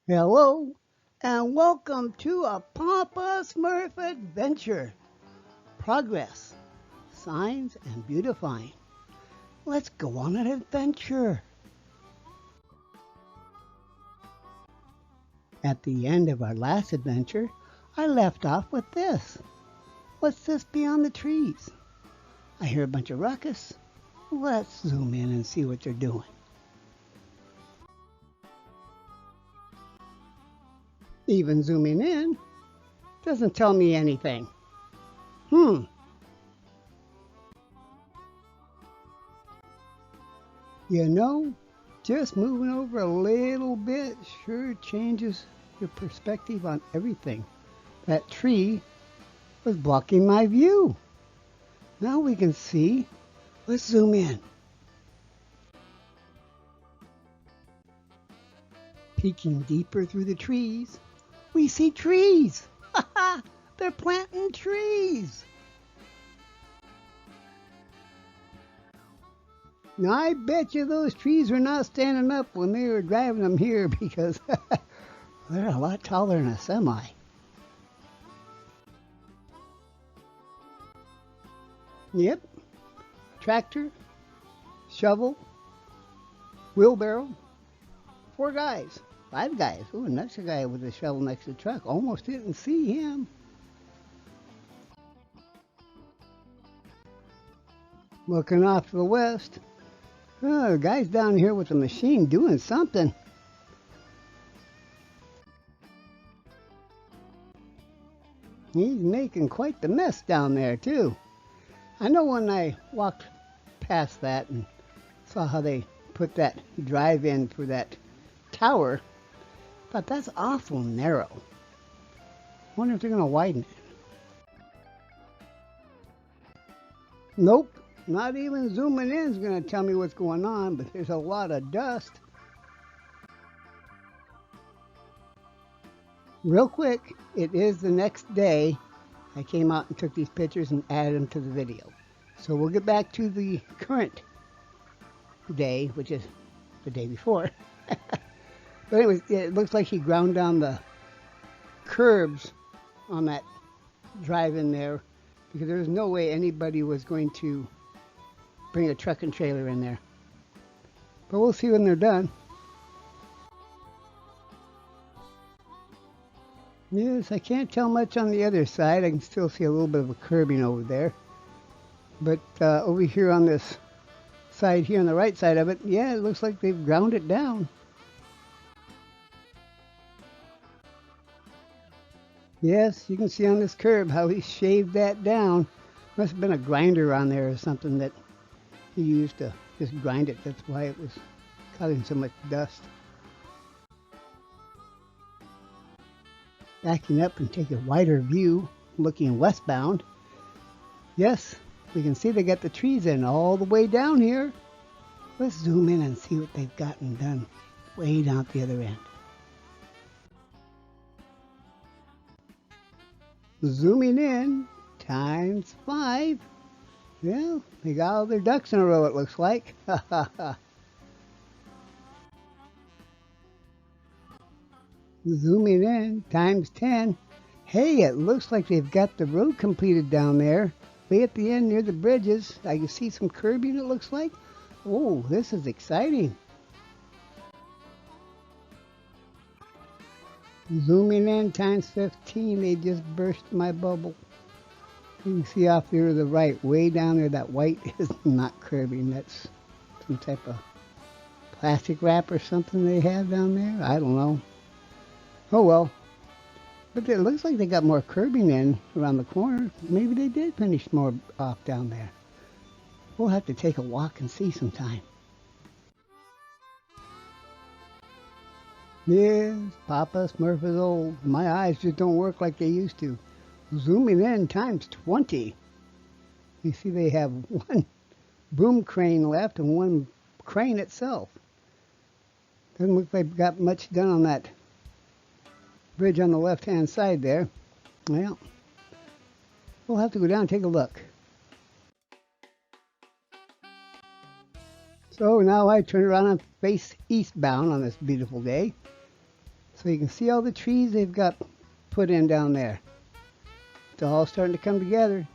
Hello, and welcome to a Papa Smurf adventure. Progress, signs, and beautifying. Let's go on an adventure. At the end of our last adventure, I left off with this. What's this beyond the trees? I hear a bunch of ruckus. Let's zoom in and see what they're doing. Even zooming in doesn't tell me anything. Hmm, You know, just moving over a little bit sure changes your perspective on everything. That tree was blocking my view. Now we can see. Let's zoom in. Peeking deeper through the trees, we see trees. Ha ha! They're planting trees. Now I bet you those trees were not standing up when they were driving them here because they're a lot taller than a semi. Yep, tractor, shovel, wheelbarrow, four guys, five guys. Ooh, next guy with a shovel next to the truck. Almost didn't see him. Looking off to the west. Oh, the guy's down here with the machine doing something. He's making quite the mess down there, too. I know when I walked past that and saw how they put that drive in for that tower, but that's awful narrow. Wonder if they're going to widen it. Nope, not even zooming in is going to tell me what's going on, but there's a lot of dust. Real quick, it is the next day. I came out and took these pictures and added them to the video. So we'll get back to the current day, which is the day before. But anyways, it looks like he ground down the curbs on that drive in there because there's no way anybody was going to bring a truck and trailer in there. But we'll see when they're done. Yes, I can't tell much on the other side. I can still see a little bit of a curbing over there. But over here on this side here on the right side of it, yeah, it looks like they've ground it down. Yes, you can see on this curb how he shaved that down. Must have been a grinder on there or something that he used to just grind it. That's why it was causing so much dust. Backing up and take a wider view, looking westbound. Yes, we can see they got the trees in all the way down here. Let's zoom in and see what they've gotten done way down at the other end. Zooming in, times 5. Well, they got all their ducks in a row, it looks like. Ha ha ha. Zooming in, times 10. Hey, it looks like they've got the road completed down there. Way at the end near the bridges. I can see some curbing, it looks like. Oh, this is exciting. Zooming in, times 15. They just burst my bubble. You can see off there to the right, way down there, that white is not curbing. That's some type of plastic wrap or something they have down there. I don't know. Oh well. But it looks like they got more curbing in around the corner. Maybe they did finish more off down there. We'll have to take a walk and see sometime. Yes, Papa Smurf is old. My eyes just don't work like they used to. Zooming in times 20. You see they have one boom crane left and one crane itself. Doesn't look like they've got much done on that bridge on the left-hand side there. Well, we'll have to go down and take a look. So now I turn around and face eastbound on this beautiful day. So you can see all the trees they've got put in down there. It's all starting to come together.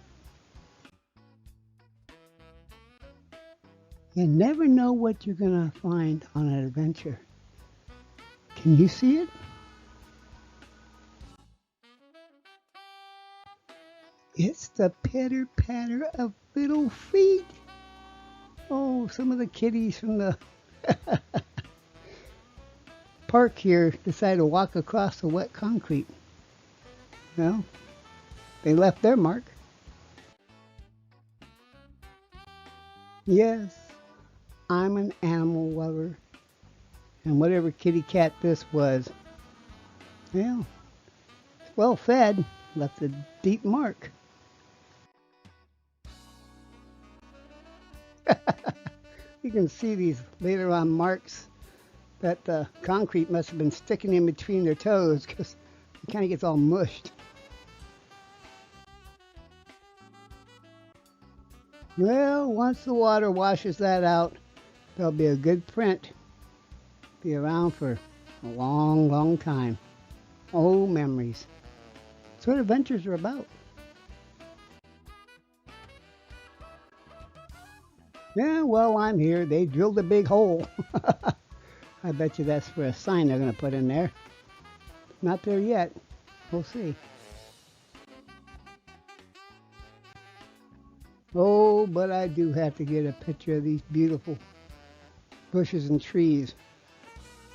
You never know what you're going to find on an adventure. Can you see it? It's the pitter-patter of little feet. Oh, some of the kitties from the park here decided to walk across the wet concrete. Well, they left their mark. Yes, I'm an animal lover. And whatever kitty cat this was, well, well fed, left a deep mark. You can see these later on marks that the concrete must have been sticking in between their toes because it kind of gets all mushed. Well, once the water washes that out, there'll be a good print. Be around for a long, long time. Oh, memories. That's what adventures are about. Yeah, well, I'm here. They drilled a big hole. I bet you that's for a sign they're going to put in there. Not there yet. We'll see. Oh, but I do have to get a picture of these beautiful bushes and trees.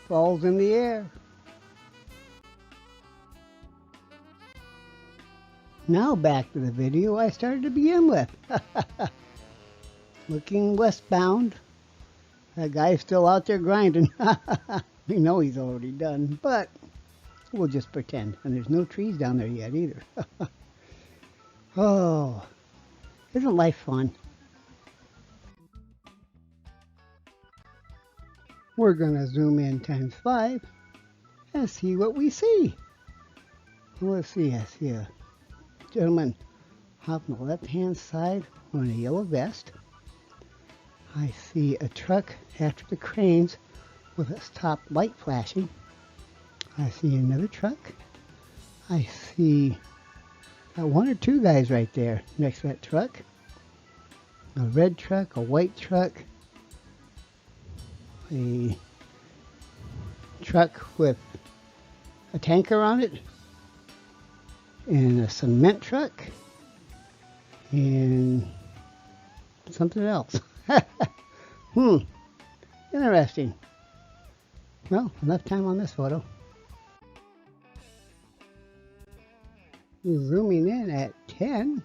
Falls in the air. Now back to the video I started to begin with. Looking westbound. That guy's still out there grinding. We know he's already done, but we'll just pretend. And there's no trees down there yet either. Oh, isn't life fun? We're going to zoom in ×5 and see what we see. Let's see, I see a gentleman on the left-hand side wearing a yellow vest. I see a truck after the cranes with its top light flashing. I see another truck. I see one or two guys right there next to that truck. A red truck, a white truck, a truck with a tanker on it, and a cement truck, and something else. Interesting. Well, enough time on this photo. Zooming in at 10,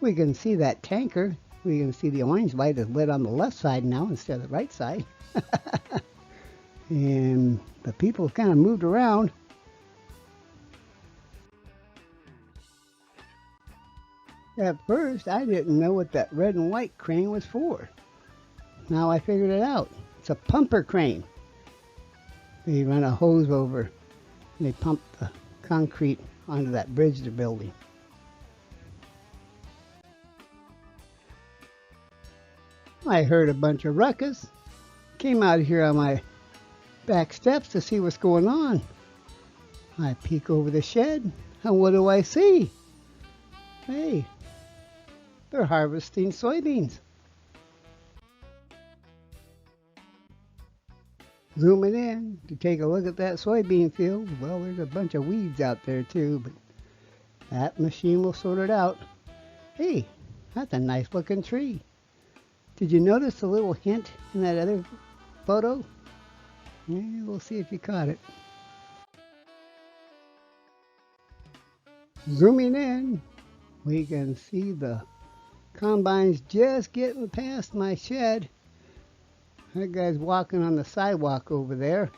we can see that tanker. We can see the orange light is lit on the left side now instead of the right side. And the people kind of moved around. At first, I didn't know what that red and white crane was for. Now I figured it out. It's a pumper crane. They run a hose over and they pump the concrete onto that bridge they're building. I heard a bunch of ruckus. Came out here on my back steps to see what's going on. I peek over the shed, and what do I see? Hey, they're harvesting soybeans. Zooming in to take a look at that soybean field. Well, there's a bunch of weeds out there too, but that machine will sort it out. Hey, that's a nice looking tree. Did you notice the little hint in that other photo? Yeah, we'll see if you caught it. Zooming in, we can see the combines just getting past my shed. That guy's walking on the sidewalk over there.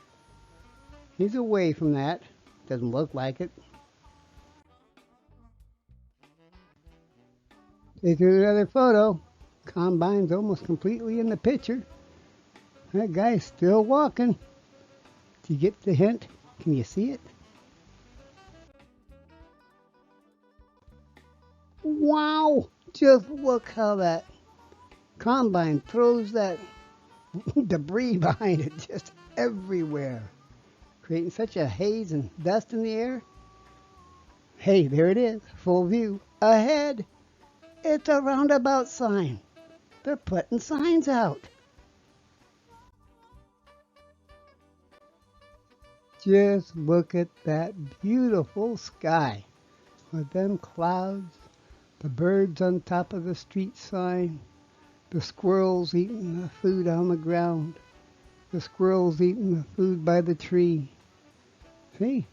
He's away from that. Doesn't look like it. Taking another photo. Combine's almost completely in the picture. That guy's still walking. Did you get the hint? Can you see it? Wow! Just look how that combine throws that debris behind it just everywhere. creating such a haze and dust in the air. Hey, there it is, full view. Ahead, it's a roundabout sign. They're putting signs out. Just look at that beautiful sky with them clouds, the birds on top of the street sign, the squirrels eating the food on the ground, the squirrels eating the food by the tree. See?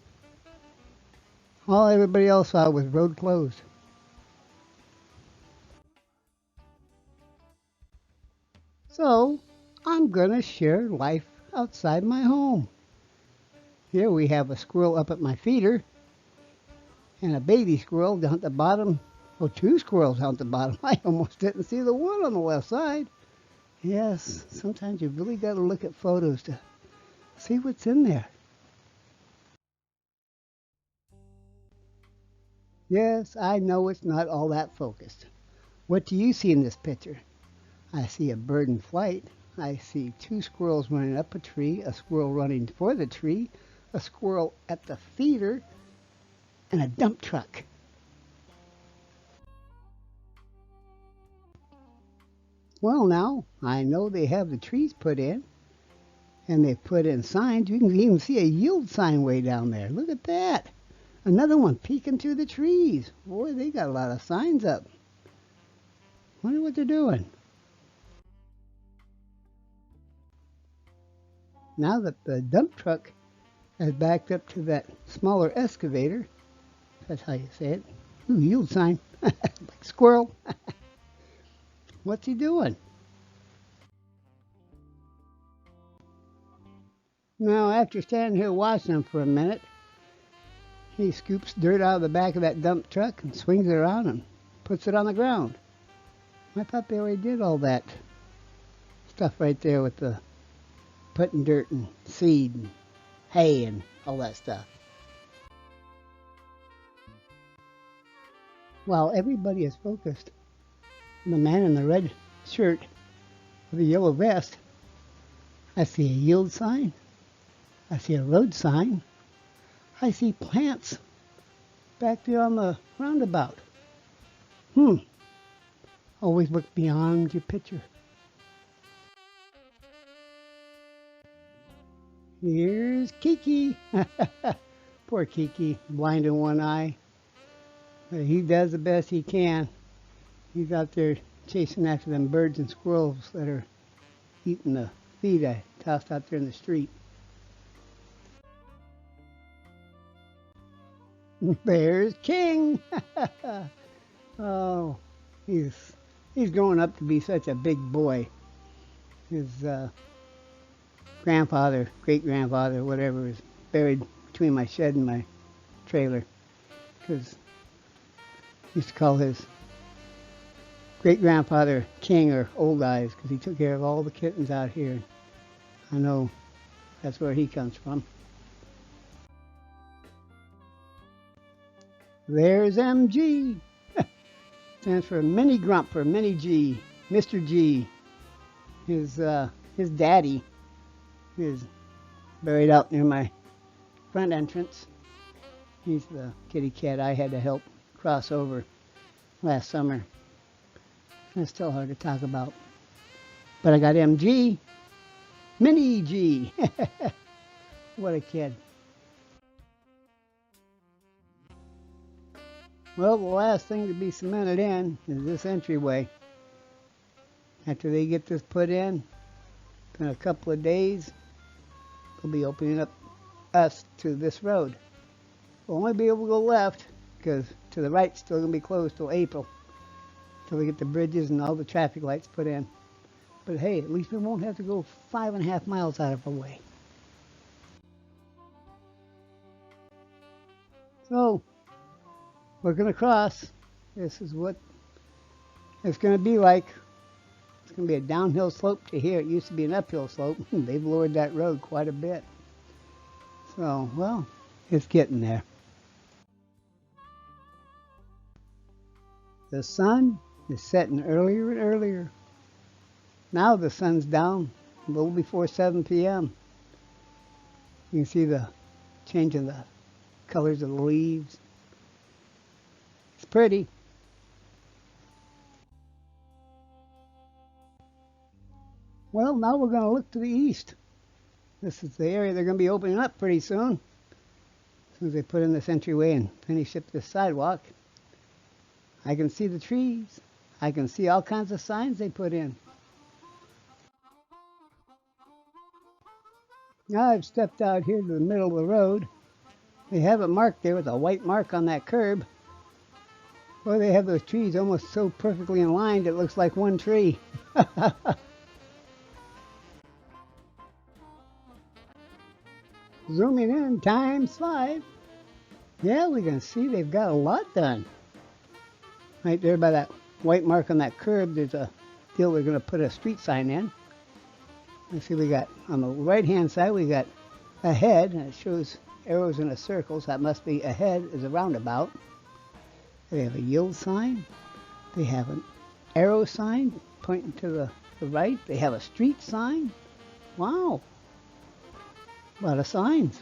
All everybody else saw was road closed. So, I'm gonna share life outside my home. Here we have a squirrel up at my feeder and a baby squirrel down at the bottom. Oh, two squirrels down at the bottom. I almost didn't see the one on the left side. Yes, sometimes you really got to look at photos to see what's in there. Yes, I know it's not all that focused. What do you see in this picture? I see a bird in flight. I see two squirrels running up a tree, a squirrel running for the tree, a squirrel at the feeder, and a dump truck. Well, now, I know they have the trees put in, and they put in signs. You can even see a yield sign way down there. Look at that. Another one peeking through the trees. Boy, they got a lot of signs up. Wonder what they're doing. Now that the dump truck has backed up to that smaller excavator, that's how you say it. Ooh, yield sign. Like squirrel. What's he doing? Now, after standing here watching him for a minute, he scoops dirt out of the back of that dump truck and swings it around and puts it on the ground. I thought they already did all that stuff right there with the putting dirt and seed and hay and all that stuff. While everybody is focused on the man in the red shirt with a yellow vest, I see a yield sign. I see a road sign. I see plants back there on the roundabout. Always look beyond your picture. Here's Kiki. Poor Kiki, blind in one eye. But he does the best he can. He's out there chasing after them birds and squirrels that are eating the feed I tossed out there in the street. There's King. Oh, he's growing up to be such a big boy. His grandfather, great-grandfather, whatever, is buried between my shed and my trailer. Because he used to call his great-grandfather King or Old Eyes because he took care of all the kittens out here. I know that's where he comes from. There's MG. Stands for Mini Grump or Mini G. Mr. G. His daddy is buried out near my front entrance. He's the kitty cat I had to help cross over last summer. It's still hard to talk about. But I got MG. Mini G. What a kid. Well, the last thing to be cemented in is this entryway. After they get this put in a couple of days, they'll be opening up us to this road. We'll only be able to go left because to the right's still going to be closed till April, till we get the bridges and all the traffic lights put in. But hey, at least we won't have to go 5.5 miles out of our way. So, we're going to cross. This is what it's going to be like. It's going to be a downhill slope to here. It used to be an uphill slope. They've lowered that road quite a bit. So, well, it's getting there. The sun is setting earlier and earlier. Now the sun's down a little before 7 p.m. You can see the changing the colors of the leaves. It's pretty. Well, now we're going to look to the east. This is the area they're going to be opening up pretty soon. As soon as they put in this entryway and finish up this sidewalk. I can see the trees. I can see all kinds of signs they put in. Now I've stepped out here to the middle of the road. They have it marked there with a white mark on that curb. Boy, they have those trees almost so perfectly in line it looks like one tree. Zooming in ×5. Yeah, we can see they've got a lot done. Right there by that white mark on that curb, there's a deal they're going to put a street sign in. Let's see, we got on the right hand side, we got ahead, and it shows arrows in a circle, so that must be ahead is a roundabout. They have a yield sign. They have an arrow sign pointing to the right. They have a street sign. Wow. A lot of signs.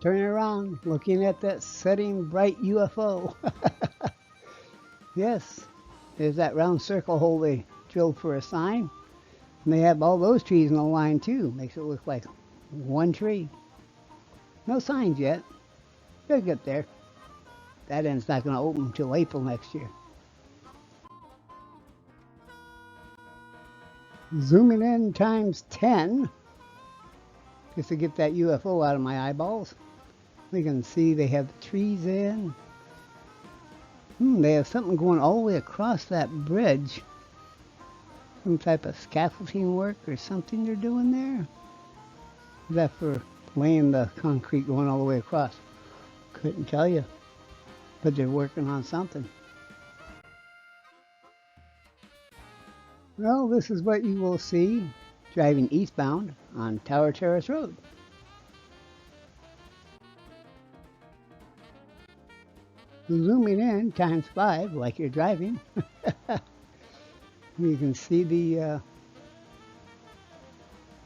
Turning around, looking at that setting bright UFO. Yes, there's that round circle hole they drilled for a sign. And they have all those trees in a line too. Makes it look like one tree. No signs yet. They'll get there. That end's not going to open until April next year. Zooming in ×10, just to get that UFO out of my eyeballs. We can see they have the trees in. They have something going all the way across that bridge. Some type of scaffolding work or something they're doing there. Is that for laying the concrete going all the way across? Couldn't tell you, but they're working on something. Well, this is what you will see driving eastbound on Tower Terrace Road. Zooming in ×5 like you're driving. You can see the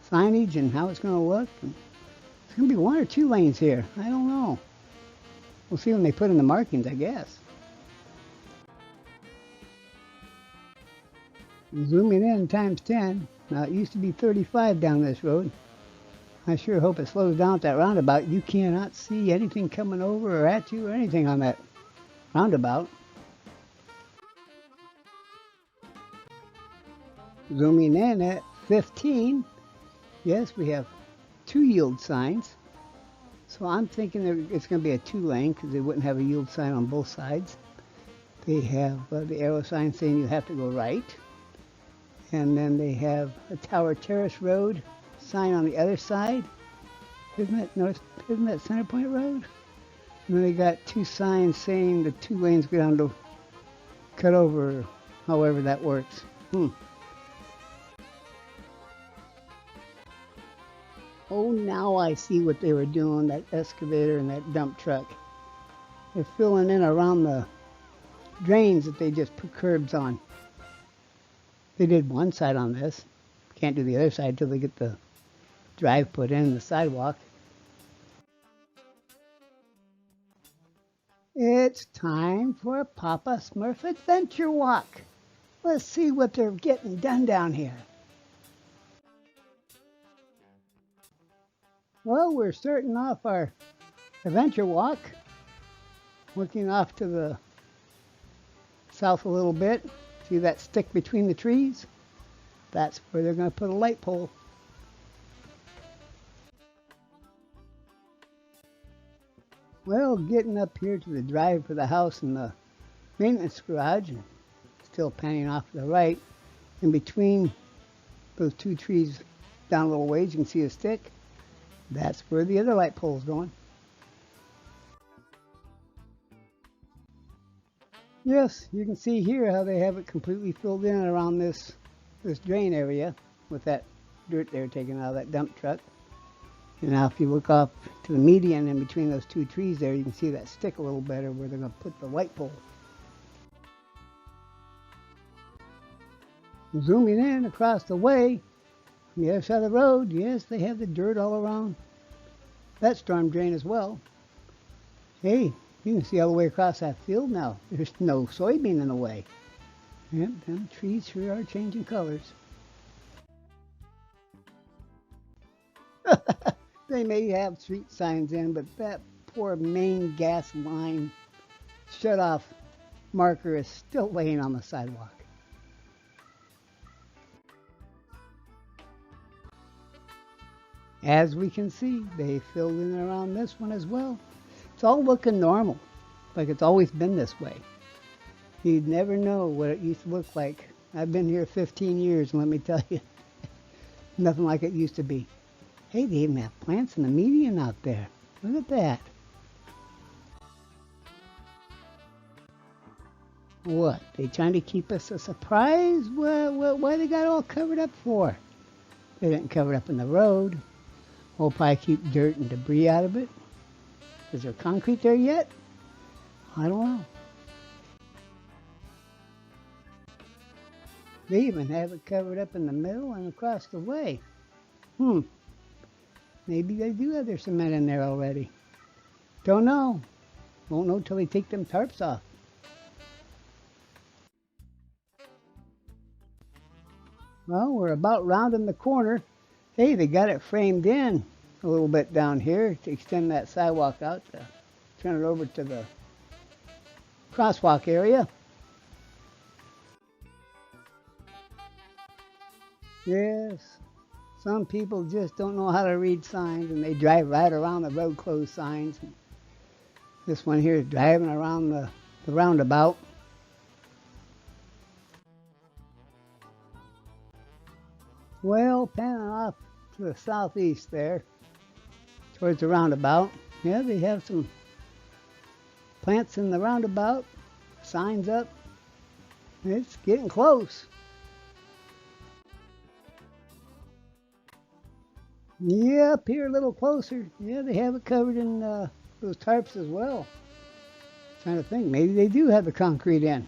signage and how it's going to look. It's going to be 1 or 2 lanes here. I don't know. We'll see when they put in the markings, I guess. Zooming in ×10. Now, it used to be 35 down this road. I sure hope it slows down at that roundabout. You cannot see anything coming over or at you or anything on that roundabout. Zooming in at 15. Yes, we have 2 yield signs. So I'm thinking it's going to be a 2-lane because they wouldn't have a yield sign on both sides. They have the arrow sign saying you have to go right. And then they have a Tower Terrace Road sign on the other side. Isn't that Center Point Road? And then they got 2 signs saying the 2 lanes go down to cut over, however that works. Oh, now I see what they were doing, that excavator and that dump truck. They're filling in around the drains that they just put curbs on. They did one side on this. Can't do the other side until they get the drive put in, the sidewalk. It's time for a Papa Smurf adventure walk. Let's see what they're getting done down here. Well, we're starting off our adventure walk, looking off to the south a little bit. See that stick between the trees? That's where they're going to put a light pole. Well, getting up here to the drive for the house and the maintenance garage, and still panning off to the right. In between those 2 trees down a little ways, you can see a stick. That's where the other light pole is going. Yes, you can see here how they have it completely filled in around this drain area with that dirt they're taking out of that dump truck. And now if you look off to the median in between those 2 trees there, you can see that stick a little better where they're going to put the light pole. Zooming in across the way, The other side of the road, yes, they have the dirt all around that storm drain as well. Hey, you can see all the way across that field now. There's no soybean in the way. Yep, them trees sure are changing colors. They may have street signs in, but that poor main gas line shut-off marker is still laying on the sidewalk. As we can see, they filled in around this one as well. It's all looking normal, like it's always been this way. You'd never know what it used to look like. I've been here 15 years, and let me tell you, nothing like it used to be. Hey, they even have plants in the median out there. Look at that. What? They trying to keep us a surprise? Why they got it all covered up for? They didn't cover it up in the road. We'll probably keep dirt and debris out of it. Is there concrete there yet? I don't know. They even have it covered up in the middle and across the way. Maybe they do have their cement in there already. Don't know. Won't know till they take them tarps off. Well, we're about rounding the corner. Hey, they got it framed in a little bit down here to extend that sidewalk out to turn it over to the crosswalk area. Yes, some people just don't know how to read signs and they drive right around the road closed signs. This one here is driving around the roundabout. Well, panning off to the southeast there, towards the roundabout. Yeah, they have some plants in the roundabout, signs up. It's getting close. Yeah, up here a little closer. Yeah, they have it covered in those tarps as well. Trying to think, maybe they do have the concrete in.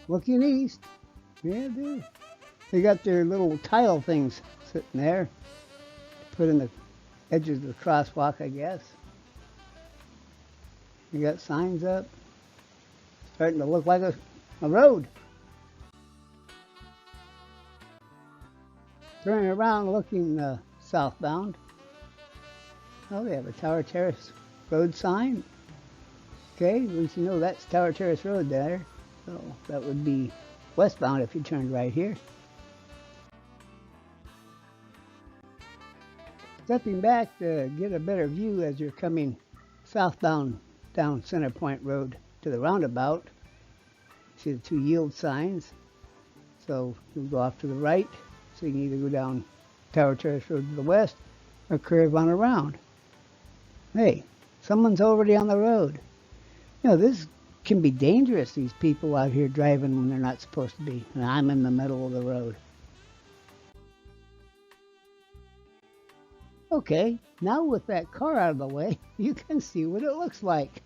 Looking east. Yeah, they got their little tile things sitting there to put in the edges of the crosswalk, I guess. You got signs up. Starting to look like a road. Turning around looking southbound. Oh, they have a Tower Terrace Road sign. Okay, at least you know that's Tower Terrace Road there. So that would be westbound if you turned right here. Stepping back to get a better view as you're coming southbound down Center Point Road to the roundabout. See the two yield signs. So you'll go off to the right. So you can either go down Tower Terrace Road to the west or curve on around. Hey, someone's already on the road. You know, this can be dangerous, these people out here driving when they're not supposed to be. And I'm in the middle of the road. Okay, now with that car out of the way, you can see what it looks like.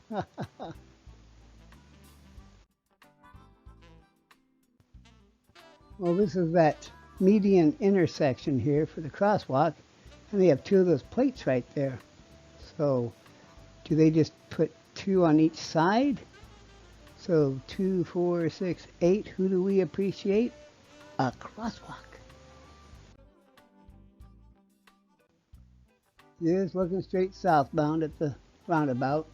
Well, this is that median intersection here for the crosswalk, and they have two of those plates right there. So do they just put two on each side? So 2, 4, 6, 8. Who do we appreciate? A crosswalk. It is looking straight southbound at the roundabout.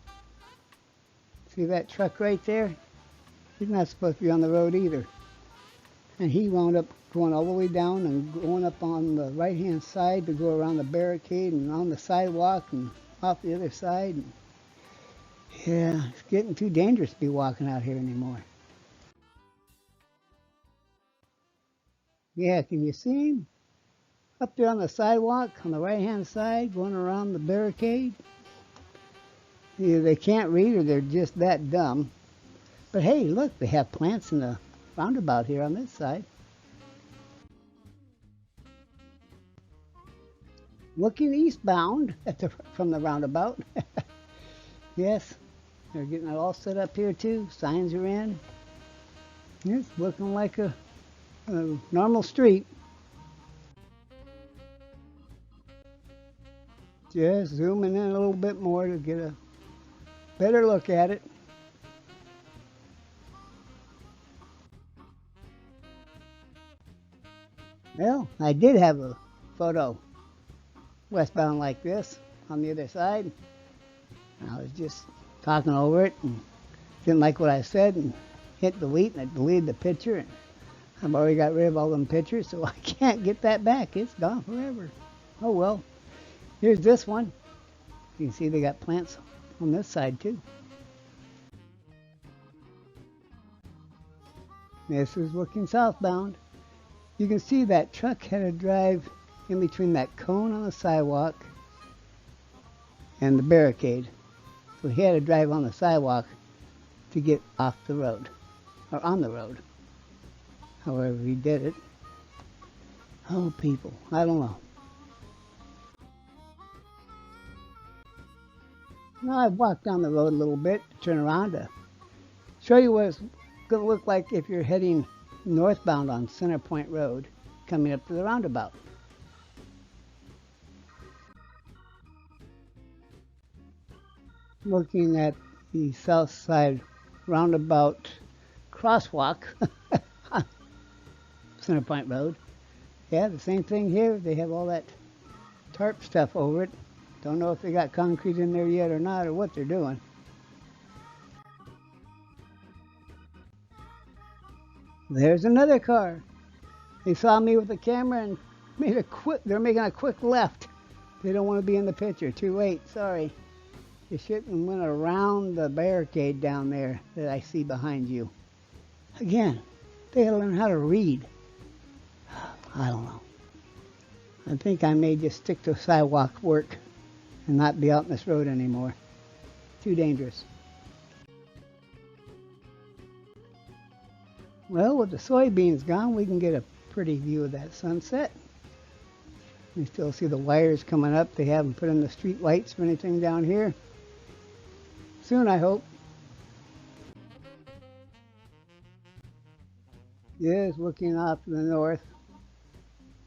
See that truck right there? He's not supposed to be on the road either. And he wound up going all the way down and going up on the right-hand side to go around the barricade and on the sidewalk and off the other side. And yeah, it's getting too dangerous to be walking out here anymore. Yeah, can you see him? Up there on the sidewalk, on the right-hand side, going around the barricade. Either they can't read or they're just that dumb. But hey, look, they have plants in the roundabout here on this side. Looking eastbound from the roundabout. Yes, they're getting it all set up here too. Signs are in. It's looking like a normal street. Just zooming in a little bit more to get a better look at it. Well, I did have a photo westbound like this on the other side. I was just talking over it and didn't like what I said and hit delete, and I deleted the picture, and I've already got rid of all them pictures, so I can't get that back. It's gone forever. Oh well. Here's this one. You can see they got plants on this side too. This is looking southbound. You can see that truck had to drive in between that cone on the sidewalk and the barricade. So he had to drive on the sidewalk to get off the road, or on the road. However he did it. Oh, people, I don't know. Now I've walked down the road a little bit to turn around to show you what it's going to look like if you're heading northbound on Center Point Road, coming up to the roundabout. Looking at the south side roundabout crosswalk on Center Point Road. Yeah, the same thing here. They have all that tarp stuff over it. Don't know if they got concrete in there yet or not, or what they're doing. There's another car. They saw me with the camera and they're making a quick left. They don't want to be in the picture. Too late, sorry. You shouldn't have went around the barricade down there that I see behind you. Again, they gotta learn how to read. I don't know. I think I may just stick to sidewalk work and not be out in this road anymore. Too dangerous. Well, with the soybeans gone, we can get a pretty view of that sunset. You still see the wires coming up. They haven't put in the street lights or anything down here. Soon, I hope. Yes, looking off to the north,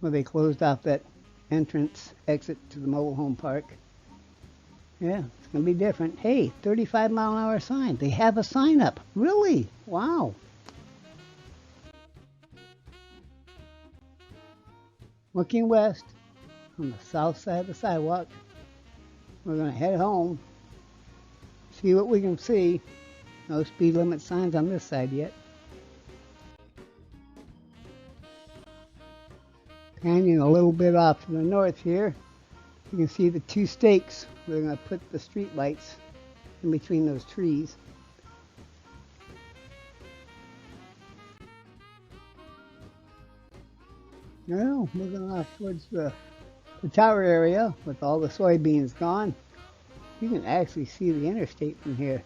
where they closed off that entrance exit to the mobile home park. Yeah, it's going to be different. Hey, 35-mile-an-hour sign. They have a sign up. Really? Wow. Looking west on the south side of the sidewalk. We're going to head home, see what we can see. No speed limit signs on this side yet. Panning a little bit off to the north here, you can see the two stakes. We're going to put the street lights in between those trees. Now, moving off towards the tower area with all the soybeans gone, you can actually see the interstate from here.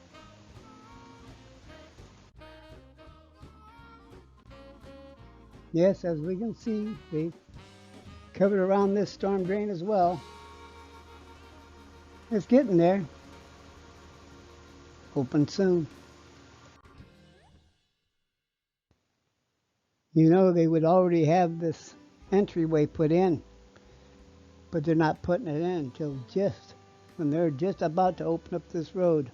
Yes, as we can see, they've covered around this storm drain as well. It's getting there. Open soon. You know, they would already have this entryway put in, but they're not putting it in until just when they're just about to open up this road,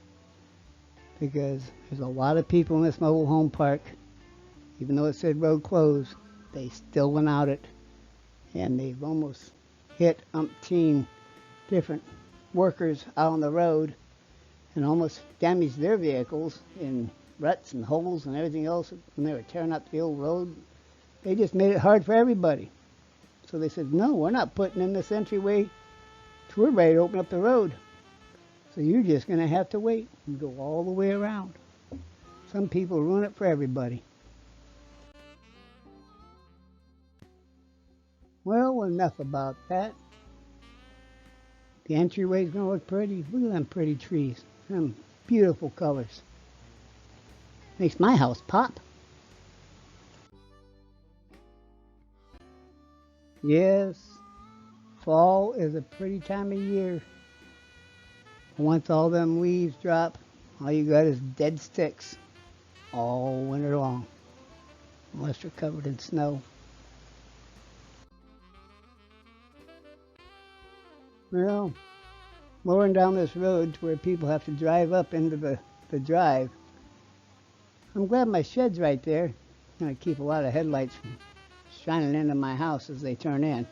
because there's a lot of people in this mobile home park. Even though it said road closed, they still went out it, and they've almost hit umpteen different workers out on the road and almost damaged their vehicles in ruts and holes and everything else when they were tearing up the old road. They just made it hard for everybody. So they said, no, we're not putting in this entryway till we're ready to open up the road. So you're just going to have to wait and go all the way around. Some people ruin it for everybody. Well, enough about that. The entryway's going to look pretty. Look at them pretty trees. Them beautiful colors. Makes my house pop. Yes, fall is a pretty time of year. Once all them leaves drop, all you got is dead sticks all winter long. almost are covered in snow. Well, lowering down this road to where people have to drive up into the drive. I'm glad my shed's right there. It's going to keep a lot of headlights from shining into my house as they turn in.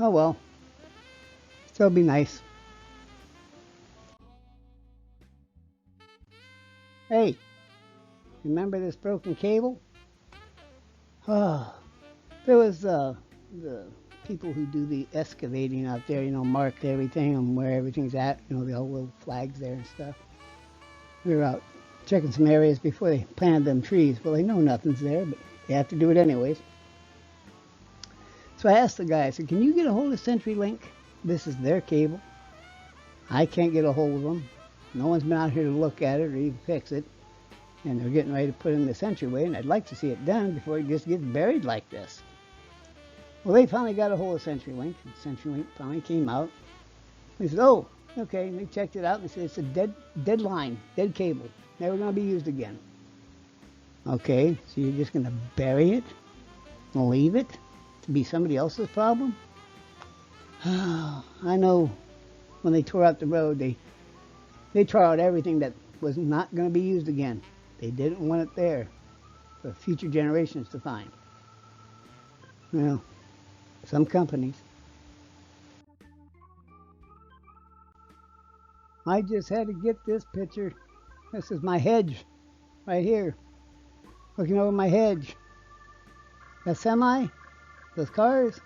Oh well, still be nice. Hey, remember this broken cable? Oh, there was the people who do the excavating out there, mark everything and where everything's at, the old little flags there and stuff. We were out checking some areas before they planted them trees. Well, they know nothing's there, but they have to do it anyways. So I asked the guy, I said, can you get a hold of CenturyLink? This is their cable. I can't get a hold of them. No one's been out here to look at it or even fix it. And they're getting ready to put in the CenturyWay, and I'd like to see it done before it just gets buried like this. Well, they finally got a hold of CenturyLink, and CenturyLink finally came out. They said, oh, okay, and they checked it out, and they said it's a dead line, dead cable, never going to be used again. Okay, so you're just going to bury it and leave it to be somebody else's problem? I know when they tore out the road, they tore out everything that was not going to be used again. They didn't want it there for future generations to find. Well, some companies. I just had to get this picture. This is my hedge right here. Looking over my hedge. That semi, those cars,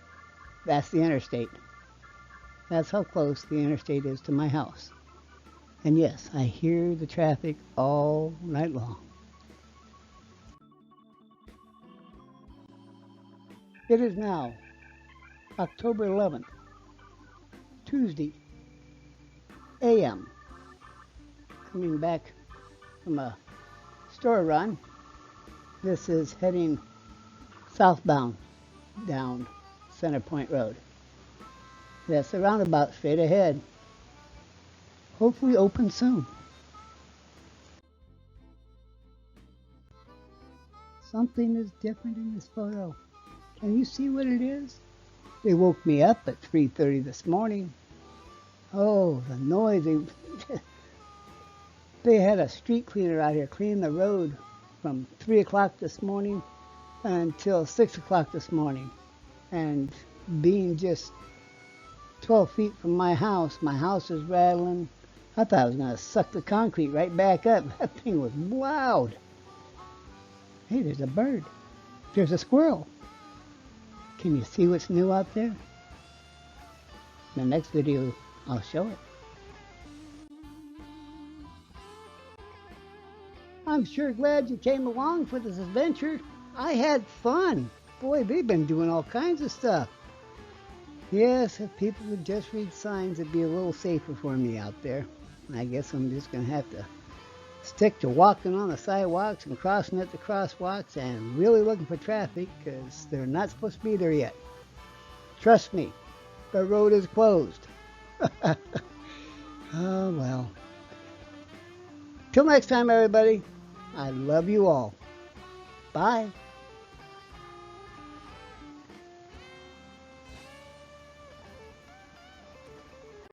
that's the interstate. That's how close the interstate is to my house. And yes, I hear the traffic all night long. It is now October 11th, Tuesday, a.m. Coming back from a store run. This is heading southbound down Center Point Road. That's the roundabout straight ahead. Hopefully open soon. Something is different in this photo. Can you see what it is? They woke me up at 3:30 this morning. Oh, the noise. They had a street cleaner out here cleaning the road from 3 o'clock this morning until 6 o'clock this morning. And being just 12 feet from my house is rattling. I thought I was going to suck the concrete right back up. That thing was loud. Hey, there's a bird. There's a squirrel. Can you see what's new out there? In the next video, I'll show it. I'm sure glad you came along for this adventure. I had fun. Boy, they've been doing all kinds of stuff. Yes, if people would just read signs, it'd be a little safer for me out there. I guess I'm just going to have to stick to walking on the sidewalks and crossing at the crosswalks and really looking for traffic because they're not supposed to be there yet. Trust me, the road is closed. Oh, well. Till next time, everybody, I love you all. Bye.